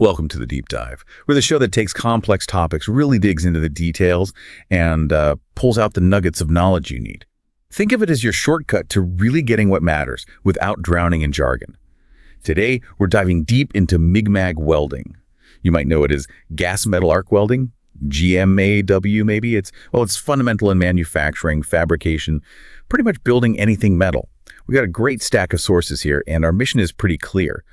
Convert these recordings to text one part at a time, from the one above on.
Welcome to The Deep Dive. We're the show that takes complex topics, really digs into the details, and pulls out the nuggets of knowledge you need. Think of it as your shortcut to really getting what matters without drowning in jargon. Today, we're diving deep into MIG welding. You might know it as gas metal arc welding, GMAW maybe. It's fundamental in manufacturing, fabrication, pretty much building anything metal. We got a great stack of sources here, and our mission is pretty clear.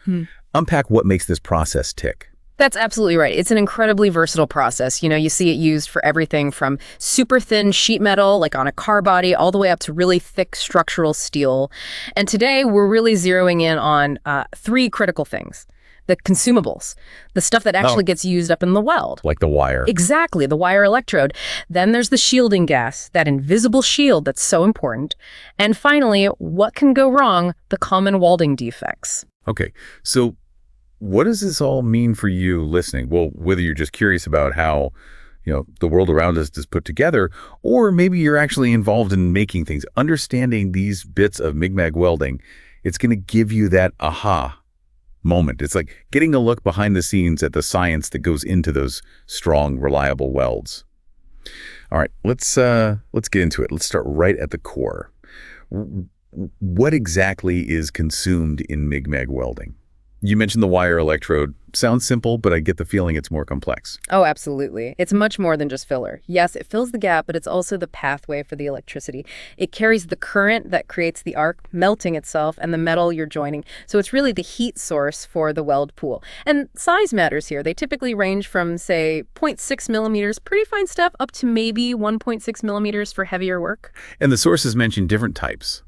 Unpack what makes this process tick. That's absolutely right. It's an incredibly versatile process. You see it used for everything from super thin sheet metal, like on a car body, all the way up to really thick structural steel. And today, we're really zeroing in on three critical things. The consumables, the stuff that actually gets used up in the weld. Like the wire. Exactly, the wire electrode. Then there's the shielding gas, that invisible shield that's so important. And finally, what can go wrong, the common welding defects. Okay, so what does this all mean for you listening? Well, whether you're just curious about how, the world around us is put together, or maybe you're actually involved in making things, understanding these bits of MIG welding, it's going to give you that aha moment. It's like getting a look behind the scenes at the science that goes into those strong, reliable welds. All right, let's get into it. Let's start right at the core. What exactly is consumed in MIG welding? You mentioned the wire electrode. Sounds simple, but I get the feeling it's more complex. Oh, absolutely. It's much more than just filler. Yes, it fills the gap, but it's also the pathway for the electricity. It carries the current that creates the arc, melting itself, and the metal you're joining. So it's really the heat source for the weld pool. And size matters here. They typically range from, say, 0.6 millimeters, pretty fine stuff, up to maybe 1.6 millimeters for heavier work. And the sources mention different types.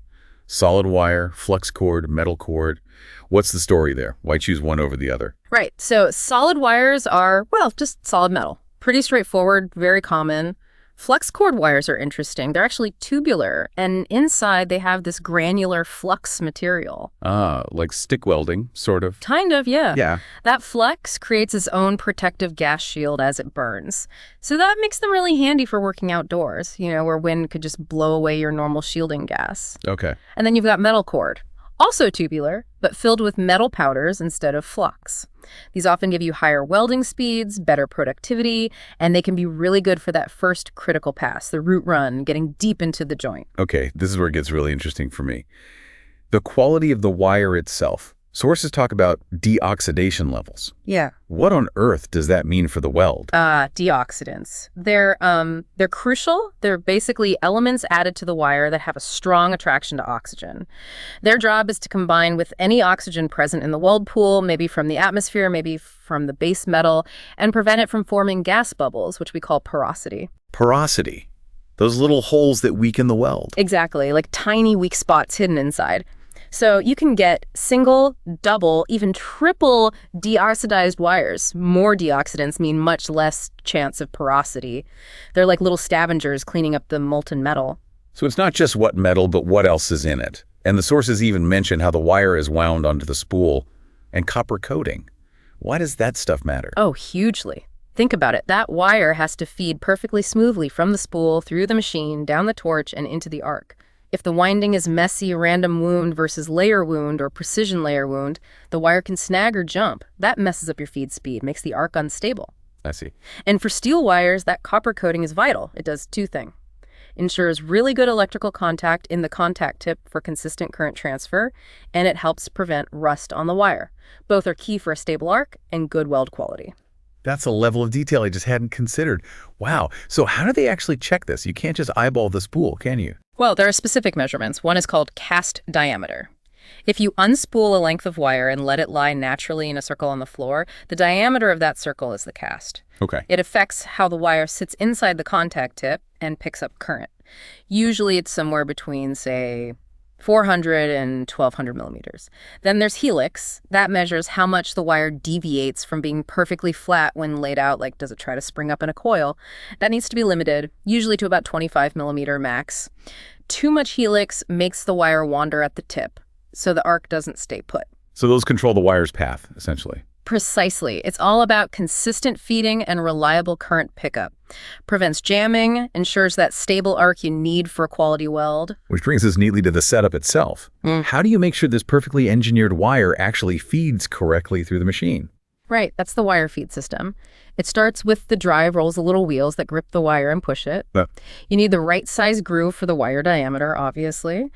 Solid wire, flux-cored, metal cord. What's the story there? Why choose one over the other? Right. So solid wires are, just solid metal. Pretty straightforward, very common. Flux-cored wires are interesting. They're actually tubular, and inside they have this granular flux material. Like stick welding, sort of. Kind of, yeah. Yeah. That flux creates its own protective gas shield as it burns. So that makes them really handy for working outdoors, where wind could just blow away your normal shielding gas. Okay. And then you've got metal cord. Also tubular, but filled with metal powders instead of flux. These often give you higher welding speeds, better productivity, and they can be really good for that first critical pass, the root run, getting deep into the joint. Okay, this is where it gets really interesting for me. The quality of the wire itself. Sources talk about deoxidation levels. Yeah. What on earth does that mean for the weld? Deoxidants. They're crucial. They're basically elements added to the wire that have a strong attraction to oxygen. Their job is to combine with any oxygen present in the weld pool, maybe from the atmosphere, maybe from the base metal, and prevent it from forming gas bubbles, which we call porosity. Porosity. Those little holes that weaken the weld. Exactly, like tiny weak spots hidden inside. So you can get single, double, even triple deoxidized wires. More deoxidants mean much less chance of porosity. They're like little scavengers cleaning up the molten metal. So it's not just what metal, but what else is in it. And the sources even mention how the wire is wound onto the spool and copper coating. Why does that stuff matter? Oh, hugely. Think about it. That wire has to feed perfectly smoothly from the spool, through the machine, down the torch, and into the arc. If the winding is messy, random wound versus layer wound or precision layer wound, the wire can snag or jump. That messes up your feed speed, makes the arc unstable. I see. And for steel wires, that copper coating is vital. It does two things. Ensures really good electrical contact in the contact tip for consistent current transfer, and it helps prevent rust on the wire. Both are key for a stable arc and good weld quality. That's a level of detail I just hadn't considered. Wow. So how do they actually check this? You can't just eyeball the spool, can you? Well, there are specific measurements. One is called cast diameter. If you unspool a length of wire and let it lie naturally in a circle on the floor, the diameter of that circle is the cast. Okay. It affects how the wire sits inside the contact tip and picks up current. Usually it's somewhere between, say, 400 and 1200 millimeters. Then there's helix. That measures how much the wire deviates from being perfectly flat when laid out, like does it try to spring up in a coil. That needs to be limited, usually to about 25 millimeter max. Too much helix makes the wire wander at the tip, so the arc doesn't stay put. So those control the wire's path, essentially. Precisely. It's all about consistent feeding and reliable current pickup. Prevents jamming, ensures that stable arc you need for a quality weld. Which brings us neatly to the setup itself. How do you make sure this perfectly engineered wire actually feeds correctly through the machine? Right, that's the wire feed system. It starts with the drive rolls the little wheels that grip the wire and push it. Yeah. You need the right size groove for the wire diameter, obviously,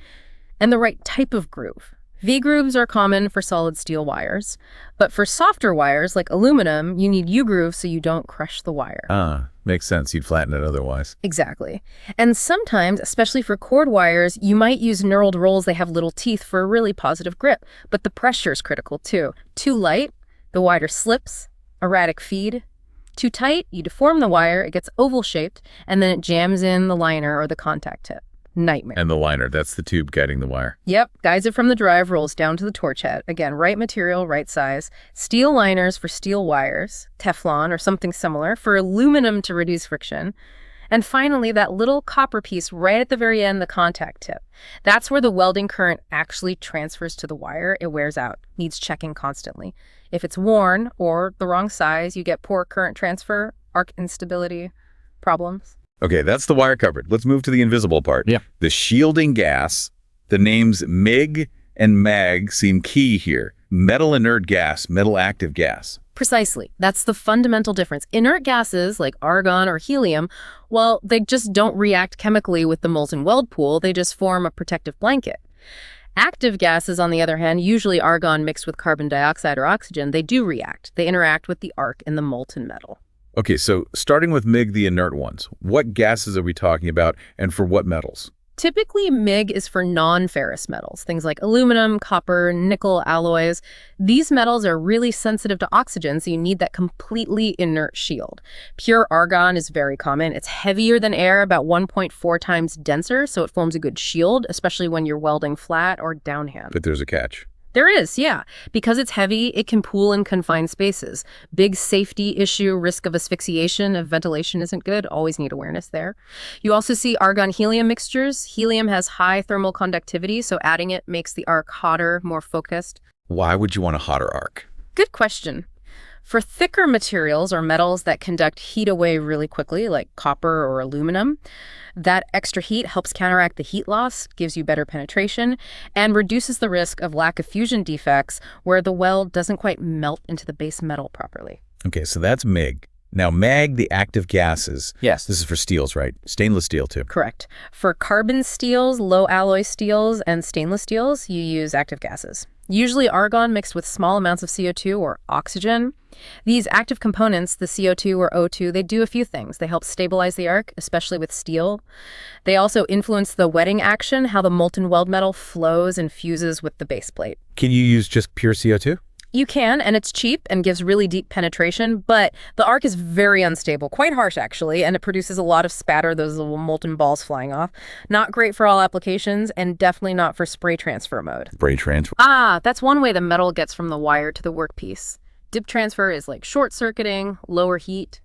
and the right type of groove. V-grooves are common for solid steel wires, but for softer wires like aluminum, you need U-grooves so you don't crush the wire. Makes sense. You'd flatten it otherwise. Exactly. And sometimes, especially for cord wires, you might use knurled rolls. They have little teeth for a really positive grip, but the pressure is critical too. Too light, the wire slips, erratic feed. Too tight, you deform the wire, it gets oval-shaped, and then it jams in the liner or the contact tip. Nightmare. And the liner, that's the tube guiding the wire. Yep, guides it from the drive rolls down to the torch head. Again, right material, right size. Steel liners for steel wires, Teflon or something similar for aluminum to reduce friction. And finally, that little copper piece right at the very end, the contact tip. That's where the welding current actually transfers to the wire. It wears out, needs checking constantly. If it's worn or the wrong size, you get poor current transfer, arc instability, problems. Okay, that's the wire covered. Let's move to the invisible part. Yeah. The shielding gas. The names MIG and MAG seem key here. Metal inert gas, metal active gas. Precisely. That's the fundamental difference. Inert gases like argon or helium, well, they just don't react chemically with the molten weld pool. They just form a protective blanket. Active gases, on the other hand, usually argon mixed with carbon dioxide or oxygen, they do react. They interact with the arc in the molten metal. Okay, so starting with MIG, the inert ones, what gases are we talking about and for what metals? Typically, MIG is for non-ferrous metals, things like aluminum, copper, nickel, alloys. These metals are really sensitive to oxygen, so you need that completely inert shield. Pure argon is very common. It's heavier than air, about 1.4 times denser, so it forms a good shield, especially when you're welding flat or downhand. But there's a catch. There is, yeah. Because it's heavy, it can pool in confined spaces. Big safety issue, risk of asphyxiation if ventilation isn't good. Always need awareness there. You also see argon-helium mixtures. Helium has high thermal conductivity, so adding it makes the arc hotter, more focused. Why would you want a hotter arc? Good question. For thicker materials or metals that conduct heat away really quickly, like copper or aluminum, that extra heat helps counteract the heat loss, gives you better penetration, and reduces the risk of lack of fusion defects where the weld doesn't quite melt into the base metal properly. Okay, so that's MIG. Now, MAG, the active gases. Yes. This is for steels, right? Stainless steel, too. Correct. For carbon steels, low alloy steels, and stainless steels, you use active gases. Usually argon mixed with small amounts of CO2 or oxygen. These active components, the CO2 or O2, they do a few things. They help stabilize the arc, especially with steel. They also influence the wetting action, how the molten weld metal flows and fuses with the base plate. Can you use just pure CO2? You can, and it's cheap and gives really deep penetration, but the arc is very unstable, quite harsh actually, and it produces a lot of spatter, those little molten balls flying off. Not great for all applications, and definitely not for spray transfer mode. Spray transfer. That's one way the metal gets from the wire to the workpiece. Dip transfer is like short-circuiting, lower heat.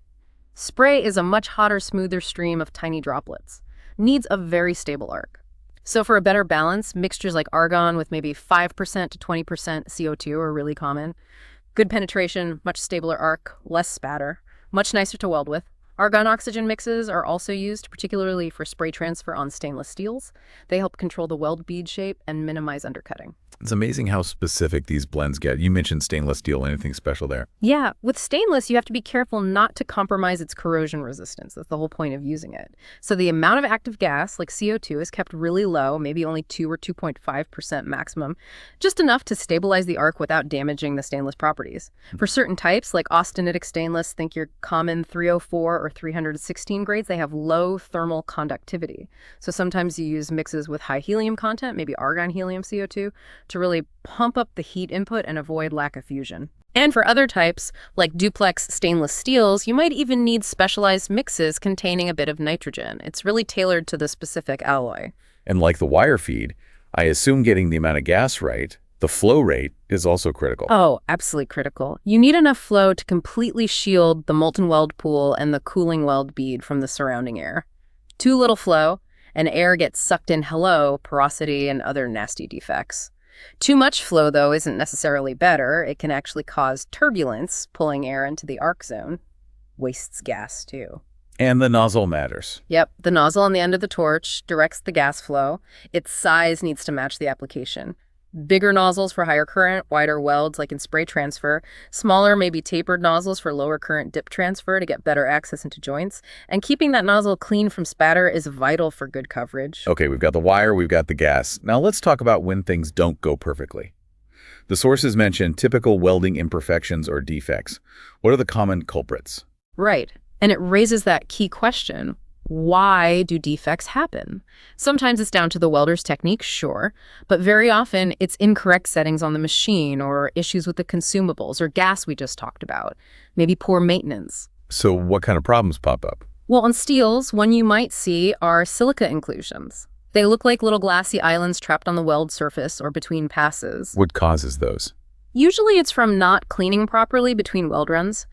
Spray is a much hotter, smoother stream of tiny droplets. Needs a very stable arc. So for a better balance, mixtures like argon with maybe 5% to 20% CO2 are really common. Good penetration, much stabler arc, less spatter, much nicer to weld with. Argon-oxygen mixes are also used, particularly for spray transfer on stainless steels. They help control the weld bead shape and minimize undercutting. It's amazing how specific these blends get. You mentioned stainless steel. Anything special there? Yeah, with stainless, you have to be careful not to compromise its corrosion resistance. That's the whole point of using it. So the amount of active gas, like CO2, is kept really low, maybe only 2 or 2.5% maximum, just enough to stabilize the arc without damaging the stainless properties. For certain types, like austenitic stainless, think your common 304 or 316 grades, they have low thermal conductivity. So sometimes you use mixes with high helium content, maybe argon-helium CO2, to really pump up the heat input and avoid lack of fusion. And for other types, like duplex stainless steels, you might even need specialized mixes containing a bit of nitrogen. It's really tailored to the specific alloy. And like the wire feed, I assume getting the amount of gas right, the flow rate is also critical. Oh, absolutely critical. You need enough flow to completely shield the molten weld pool and the cooling weld bead from the surrounding air. Too little flow, and air gets sucked in hello, porosity, and other nasty defects. Too much flow, though, isn't necessarily better. It can actually cause turbulence, pulling air into the arc zone. Wastes gas, too. And the nozzle matters. Yep, the nozzle on the end of the torch directs the gas flow. Its size needs to match the application. Bigger nozzles for higher current, wider welds like in spray transfer, smaller, maybe tapered nozzles for lower current dip transfer to get better access into joints, and keeping that nozzle clean from spatter is vital for good coverage. Okay, we've got the wire, we've got the gas. Now let's talk about when things don't go perfectly. The sources mention typical welding imperfections or defects. What are the common culprits? Right, and it raises that key question. Why do defects happen? Sometimes it's down to the welder's technique, sure, but very often it's incorrect settings on the machine or issues with the consumables or gas we just talked about, maybe poor maintenance. So what kind of problems pop up? Well, on steels, one you might see are silica inclusions. They look like little glassy islands trapped on the weld surface or between passes. What causes those? Usually it's from not cleaning properly between weld runs.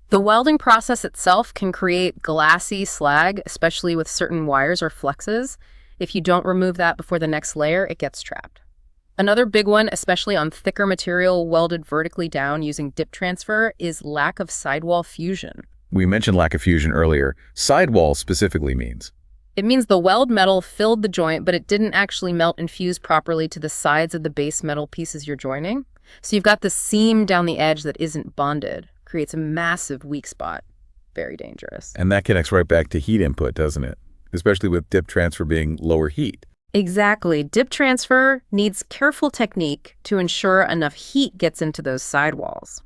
The welding process itself can create glassy slag, especially with certain wires or fluxes. If you don't remove that before the next layer, it gets trapped. Another big one, especially on thicker material welded vertically down using dip transfer, is lack of sidewall fusion. We mentioned lack of fusion earlier. Sidewall specifically means? It means the weld metal filled the joint, but it didn't actually melt and fuse properly to the sides of the base metal pieces you're joining. So you've got the seam down the edge that isn't bonded. Creates a massive weak spot. Very dangerous. And that connects right back to heat input, doesn't it? Especially with dip transfer being lower heat. Exactly. Dip transfer needs careful technique to ensure enough heat gets into those sidewalls.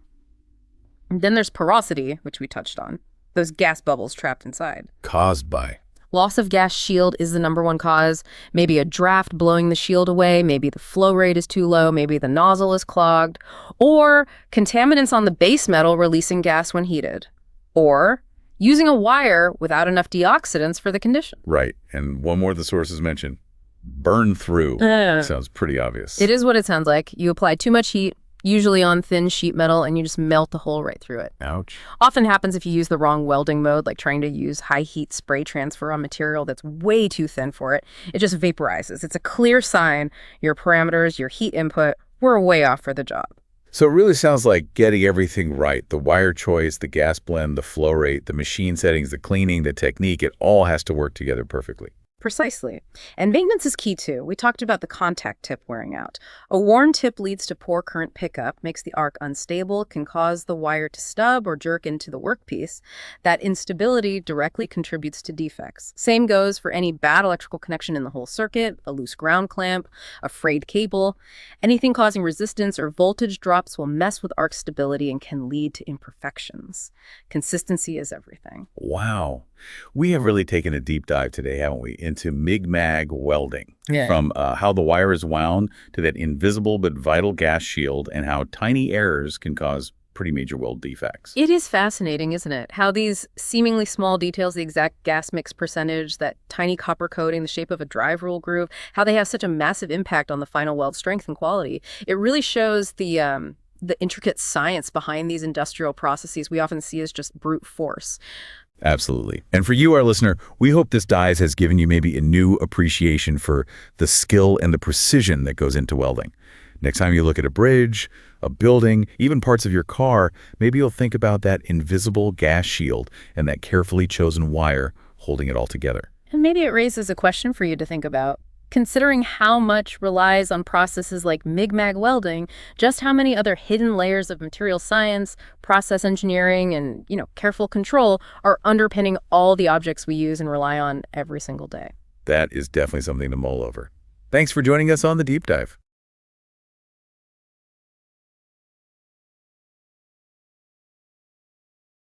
And then there's porosity, which we touched on. Those gas bubbles trapped inside. Caused by? Loss of gas shield is the #1 cause. Maybe a draft blowing the shield away, maybe the flow rate is too low, maybe the nozzle is clogged, or contaminants on the base metal releasing gas when heated, or using a wire without enough deoxidants for the condition. Right. And one more the sources mentioned. Burn through. Sounds pretty obvious. It is what it sounds like. You apply too much heat, usually on thin sheet metal, and you just melt the hole right through it. Ouch. Often happens if you use the wrong welding mode, like trying to use high heat spray transfer on material that's way too thin for it. It just vaporizes. It's a clear sign your parameters, your heat input, were way off for the job. So it really sounds like getting everything right. The wire choice, the gas blend, the flow rate, the machine settings, the cleaning, the technique, it all has to work together perfectly. Precisely. And maintenance is key too. We talked about the contact tip wearing out. A worn tip leads to poor current pickup, makes the arc unstable, can cause the wire to stub or jerk into the workpiece. That instability directly contributes to defects. Same goes for any bad electrical connection in the whole circuit, a loose ground clamp, a frayed cable. Anything causing resistance or voltage drops will mess with arc stability and can lead to imperfections. Consistency is everything. Wow. We have really taken a deep dive today, haven't we, into MIG welding. Yeah. From how the wire is wound to that invisible but vital gas shield and how tiny errors can cause pretty major weld defects. It is fascinating, isn't it? How these seemingly small details, the exact gas mix percentage, that tiny copper coating, the shape of a drive rule groove, how they have such a massive impact on the final weld strength and quality. It really shows the intricate science behind these industrial processes we often see as just brute force. Absolutely. And for you, our listener, we hope this dive has given you maybe a new appreciation for the skill and the precision that goes into welding. Next time you look at a bridge, a building, even parts of your car, maybe you'll think about that invisible gas shield and that carefully chosen wire holding it all together. And maybe it raises a question for you to think about. Considering how much relies on processes like MIG welding, just how many other hidden layers of material science, process engineering, and, careful control are underpinning all the objects we use and rely on every single day. That is definitely something to mull over. Thanks for joining us on The Deep Dive.